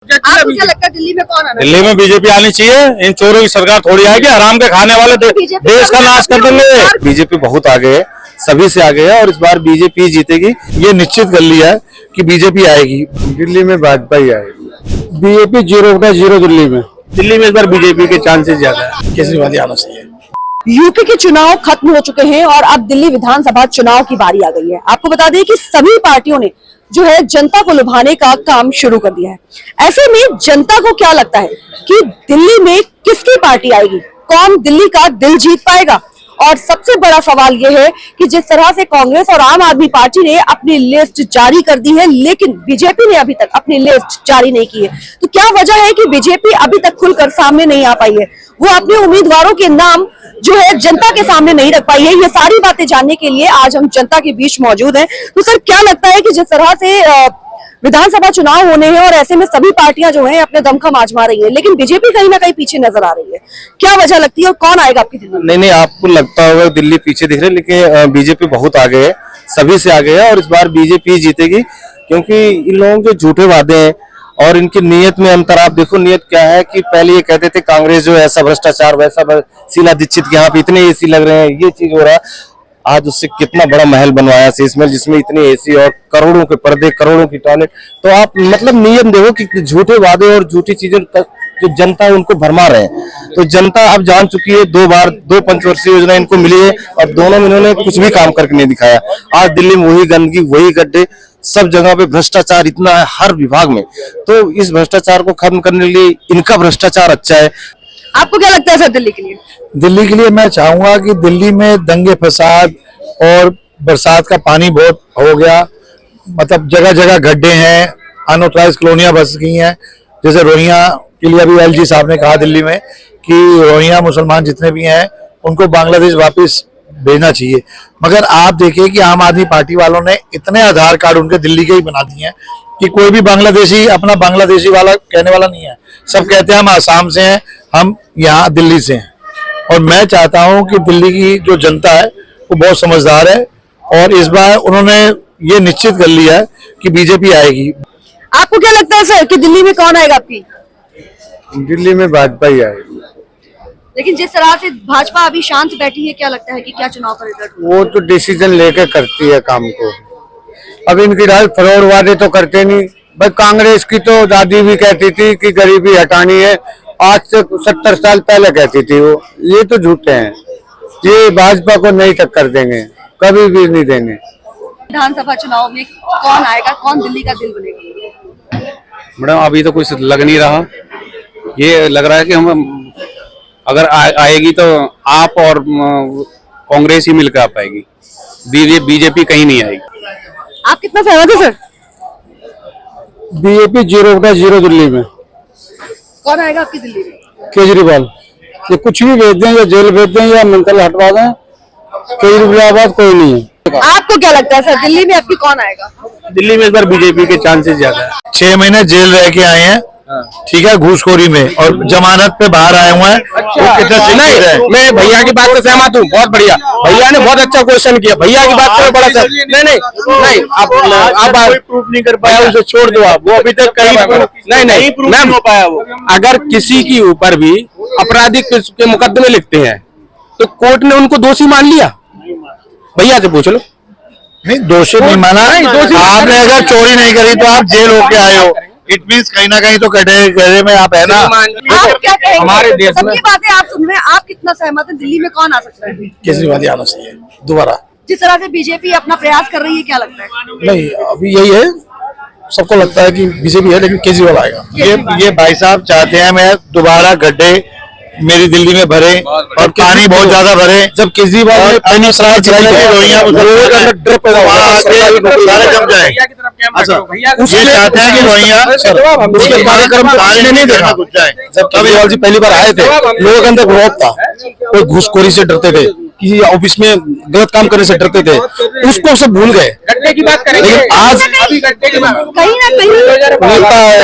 आपको क्या लगता है दिल्ली में कौन आना? दिल्ली में बीजेपी आनी चाहिए। इन चोरों की सरकार थोड़ी आएगी, हराम के खाने वाले देश का नाश कर देंगे। बीजेपी बहुत आगे है, सभी से आगे है और इस बार बीजेपी जीतेगी, ये निश्चित कर लिया है कि बीजेपी आएगी। दिल्ली में भाजपा ही आएगी। बीजेपी 0 दिल्ली में इस बार बीजेपी के चांसेस ज्यादा है। केजरीवाल आना चाहिए। यूपी के चुनाव खत्म हो चुके हैं और अब दिल्ली विधानसभा चुनाव की बारी आ गई है। आपको बता दें कि सभी पार्टियों ने जो है जनता को लुभाने का काम शुरू कर दिया है। ऐसे में जनता को क्या लगता है कि दिल्ली में किसकी पार्टी आएगी, कौन दिल्ली का दिल जीत पाएगा? और सबसे बड़ा सवाल यह है कि जिस तरह से कांग्रेस और आम आदमी पार्टी ने अपनी लिस्ट जारी कर दी है, लेकिन बीजेपी ने अभी तक अपनी लिस्ट जारी नहीं की है, तो क्या वजह है कि बीजेपी अभी तक खुलकर सामने नहीं आ पाई है? वो अपने उम्मीदवारों के नाम जो है जनता के सामने नहीं रख पाई है। ये सारी बातें जानने के लिए आज हम जनता के बीच मौजूद हैं। तो सर, क्या लगता है कि जिस तरह से विधानसभा चुनाव होने हैं और ऐसे में सभी पार्टियां जो हैं अपने दमखम आजमा रही है, लेकिन बीजेपी कहीं ना कहीं पीछे नजर आ रही है, क्या वजह लगती है और कौन आएगा आपकी दिल्ली? नहीं, आपको लगता होगा दिल्ली पीछे दिख रही है, लेकिन बीजेपी बहुत आगे है, सभी से आगे है और इस बार बीजेपी जीतेगी। क्योंकि इन लोगों के झूठे वादे हैं और इनकी नीयत में अंतर। आप देखो नीयत क्या है कि पहले ये कहते थे कांग्रेस जो ऐसा भ्रष्टाचार वैसा, शीला दीक्षित के यहाँ पे इतने एसी लग रहे हैं, ये चीज हो रहा है। आज उससे कितना बड़ा महल बनवाया शीशमहल, जिसमें इतने एसी और करोड़ों के पर्दे, करोड़ों की टॉयलेट। तो आप मतलब नियत देखो कि झूठे वादे और झूठी चीजें जो जनता है उनको भरमा रहे हैं। तो जनता अब जान चुकी है, 2 पंचवर्षीय योजना इनको मिली है और दोनों में इन्होंने कुछ भी काम करके नहीं दिखाया। आज दिल्ली में वही गंदगी, वही गड्ढे, सब जगह पे भ्रष्टाचार इतना है हर विभाग में। तो इस भ्रष्टाचार को खत्म करने के लिए इनका भ्रष्टाचार अच्छा है। आपको क्या लगता है सर दिल्ली के लिए? दिल्ली के लिए मैं चाहूंगा कि दिल्ली में दंगे फसाद और बरसात का पानी बहुत हो गया, मतलब जगह जगह गड्ढे हैं, अनऑथराइज कॉलोनियां बस गई हैं। जैसे रोहिंग्या के लिए अभी एलजी साहब ने कहा दिल्ली में कि रोहिंग्या मुसलमान जितने भी हैं उनको बांग्लादेश वापस भेजना चाहिए। मगर आप देखिए कि आम आदमी पार्टी वालों ने इतने आधार कार्ड उनके दिल्ली के ही बना दिए हैं कि कोई भी बांग्लादेशी अपना बांग्लादेशी वाला कहने वाला नहीं है। सब कहते हैं हम आसाम से हैं, हम यहाँ दिल्ली से हैं। और मैं चाहता हूँ कि दिल्ली की जो जनता है वो बहुत समझदार है और इस बार उन्होंने ये निश्चित कर लिया है कि बीजेपी आएगी। आपको क्या लगता है सर कि दिल्ली में कौन आएगा आपकी? दिल्ली में भाजपा ही आएगी। लेकिन जिस तरह से भाजपा अभी शांत बैठी है, क्या लगता है कि क्या चुनाव का रिजल्ट? वो तो डिसीजन लेके करती है काम को। अब इनकी राज फरोड़ वादे तो करते नहीं भाई। कांग्रेस की तो दादी भी कहती थी कि गरीबी हटानी है, आज से 70 साल पहले कहती थी वो। ये तो झूठे हैं, ये भाजपा को नहीं टक्कर देंगे, कभी भी नहीं देंगे। विधानसभा चुनाव में कौन आएगा, कौन दिल्ली का दिल बनेगा? मैडम अभी तो कुछ लग नहीं रहा। ये लग रहा है कि हम अगर आएगी तो आप और कांग्रेस ही मिलकर आ पाएगी, बीजेपी कहीं नहीं आएगी। आप कितना सहमत है सर? बीजेपी 0 दिल्ली में। कौन आएगा आपकी दिल्ली में? केजरीवाल। ये कुछ भी भेज दें या जेल भेज दें या मंत्री हटवा दें, केजरीवाल कोई नहीं है। आपको क्या लगता है सर दिल्ली में आपकी कौन आएगा? दिल्ली में इस बार बीजेपी के चांसेस ज्यादा है। 6 महीने जेल रह के आए हैं, ठीक है, घूसखोरी में, और जमानत पे बाहर आए हुए हैं। नहीं, मैं भैया की बात से सहमत हूँ, बहुत बढ़िया। भैया ने बहुत अच्छा क्वेश्चन किया, भैया की बात से बड़ा नहीं आप प्रूफ नहीं कर पाया, उसे छोड़ दो आप। वो अभी तक कहीं नहीं प्रूफ हो पाया। वो अगर किसी के ऊपर भी आपराधिक के मुकदमे लिखते हैं तो कोर्ट ने उनको दोषी मान लिया। भैया से पूछ लो। नहीं, दोषी नहीं माना। आपने अगर चोरी नहीं करी तो आप जेल होके आए हो, इट मीन्स कहीं ना कहीं तो कटघरे में आप है ना। आप क्या कहेंगे? हमारे देश में सबकी बातें आप सुन रहे हैं, आप कितना सहमत हैं? दिल्ली में कौन आ सकता है? केजरीवाल आना चाहिए दोबारा। जिस तरह से बीजेपी अपना प्रयास कर रही है, क्या लगता है? नहीं, अभी यही है, सबको लगता है कि बीजेपी है, लेकिन केजरीवाल आएगा। ये भाई साहब चाहते हैं मैं दोबारा गड्ढे मेरी दिल्ली में भरे और पानी बहुत ज्यादा भरे। जब केजरीवाल ने पहली सराय चलाई थी रोहिंग्या डर पैदा हुआ, सारे जम जाए। ये चाहते हैं कि रोहिंग्या उसके कार्यक्रम को नहीं देखा जाए। जब केजरीवाल जी पहली बार आए थे, लोगों के अंदर विरोध था, कोई घूसखोरी से डरते थे, किसी ऑफिस में गलत काम करने से डरते थे, उसको सब भूल गए। गड्ढे की बात करेंगे, लेकिन आज कहीं ना कहीं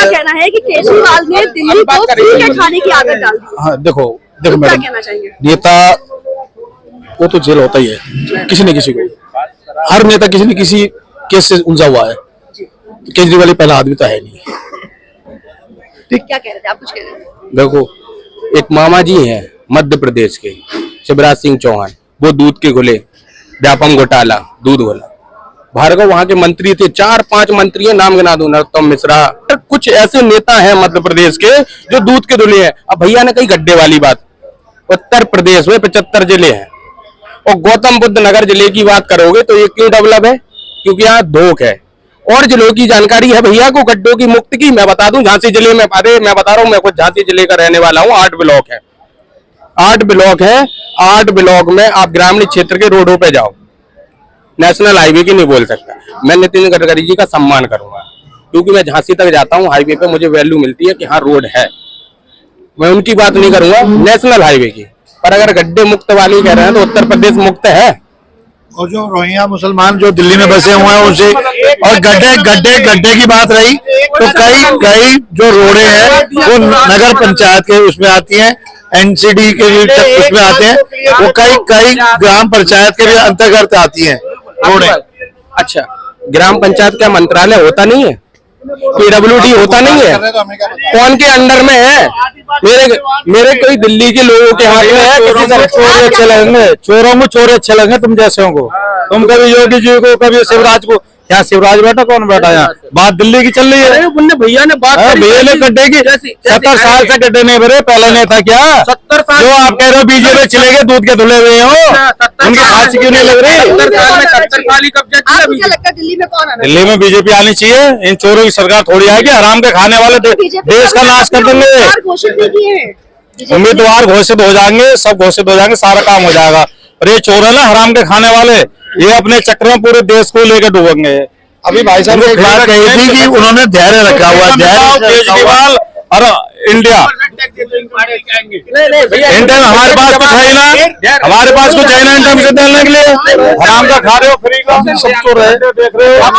कहना है कि केजरीवाल ने दिल्ली को फ्री के खाने की आदत डाल दी। हाँ, देखो क्या मैडम, कहना चाहेंगे? नेता वो तो जेल होता ही है, किसी न किसी को। हर नेता किसी न किसी केस से उलझा हुआ है। केजरीवाल पहला आदमी तो है नहीं। क्या कह रहे थे आप, कुछ कह रहे थे? देखो, एक मामा जी हैं मध्य प्रदेश के, शिवराज सिंह चौहान, वो दूध के घुले, व्यापम घोटाला, दूध घोला। भार्गव वहां के मंत्री थे, 4-5 मंत्री हैं, नाम गिना दूं, नरोत्तम मिश्रा, कुछ ऐसे नेता हैं मध्य प्रदेश के जो दूध के धुले हैं। अब भैया ने कही गड्ढे वाली बात, उत्तर प्रदेश में 75 जिले हैं और गौतम बुद्ध नगर जिले की बात करोगे तो ये क्यों डेवलप है? क्योंकि यहाँ धोख है। और जिलों की जानकारी है भैया को गड्ढों की मुक्त की, मैं बता दूं झांसी जिले में, अरे मैं बता रहा हूँ, मैं खुद झांसी जिले का रहने वाला हूँ। 8 ब्लॉक है, 8 ब्लॉक है, 8 ब्लॉक में आप ग्रामीण क्षेत्र के रोडों पे जाओ, नेशनल हाईवे की नहीं बोल सकता। मैं नितिन गडकरी जी का सम्मान करूंगा क्योंकि मैं झांसी तक जाता हूँ, हाईवे पे मुझे वैल्यू मिलती है कि हाँ रोड है। मैं उनकी बात नहीं करूंगा नेशनल हाईवे की, पर अगर गड्ढे मुक्त वाली कह रहे हैं तो उत्तर प्रदेश मुक्त है। और जो रोहिंग्या मुसलमान जो दिल्ली में बसे हुए हैं उनसे, और गड्ढे की बात रही तो कई जो रोडे हैं वो नगर पंचायत के उसमें आती हैं, एनसीडी के भी उसमें आते हैं, वो कई ग्राम पंचायत के भी अंतर्गत आती हैं रोडे। अच्छा, ग्राम पंचायत का मंत्रालय होता नहीं है, पीडब्ल्यूडी होता नहीं है, कौन के अंडर में है? मेरे कोई दिल्ली के लोगों के हाथ में है। चोर अच्छे लगेंगे, चोरों को चोर अच्छे लगेंगे तुम जैसे को। तुम कभी योगी जी को, कभी शिवराज को, क्या शिवराज बैठा कौन बैठा यहाँ? बात दिल्ली की चल रही है। भैया ने बात भैया ने गड्ढे की 70 साल से गड्ढे नहीं भरे, पहले नहीं था क्या? 70 साल जो आप कह रहे हो बीजेपी चले गए दूध के धुले हुए हो, उनकी फांसी क्यों नहीं लग रही? 70 साल ही कब्जा किया। आपको क्या लगता है दिल्ली में कौन आना? दिल्ली में बीजेपी आनी चाहिए। इन चोरों की सरकार थोड़ी आएगी, हराम के खाने वाले देश का नाश कर देंगे। घोषित नहीं किए हैं उम्मीदवार घोषित हो जाएंगे, सब घोषित हो जाएंगे, सारा काम हो जाएगा। पर ये चोर है ना हराम के खाने वाले, ये अपने चक्कर में पूरे देश को लेकर डूबेंगे। अभी भाई साहब ने एक बात कही थी कि उन्होंने धैर्य रखा हुआ, धैर्य केजरीवाल और इंडिया इंडिया में हमारे पास कुछ है ना, हमारे पास कुछ है ना इंडिया से देने के लिए। हराम का खा रहे हो, फ्री का सब चोर है, देख रहे हो।